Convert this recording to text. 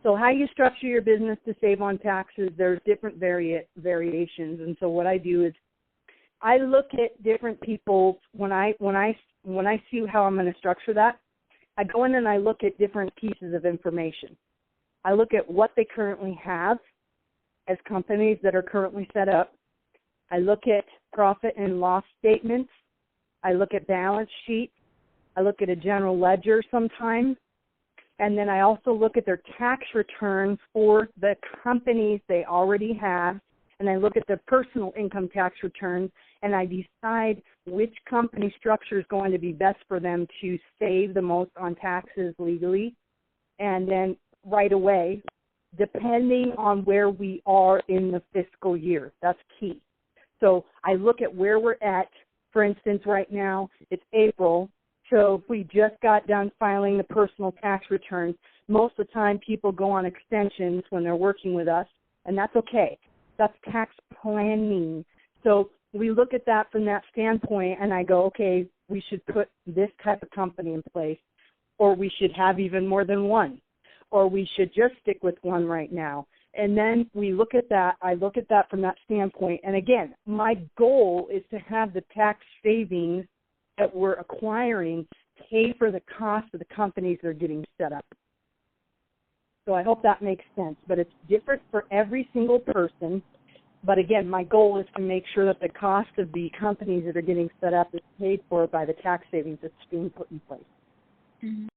So how you structure your business to save on taxes, there's different variations. And so what I do is I look at different people when I see how I'm going to structure that. I go in and I look at different pieces of information. I look at what they currently have as companies that are currently set up. I look at profit and loss statements. I look at balance sheets. I look at a general ledger sometimes. And then I also look at their tax returns for the companies they already have. And I look at their personal income tax returns, and I decide which company structure is going to be best for them to save the most on taxes legally. And then right away, depending on where we are in the fiscal year, that's key. So I look at where we're at. For instance, right now, it's April. So if we just got done filing the personal tax returns, most of the time people go on extensions when they're working with us, and that's okay. That's tax planning. So we look at that from that standpoint, and I go, okay, we should put this type of company in place, or we should have even more than one, or we should just stick with one right now. And then we look at that. I look at that from that standpoint. And again, my goal is to have the tax savings that we're acquiring pay for the cost of the companies that are getting set up. So I hope that makes sense. But it's different for every single person. But again, my goal is to make sure that the cost of the companies that are getting set up is paid for by the tax savings that's being put in place. Mm-hmm.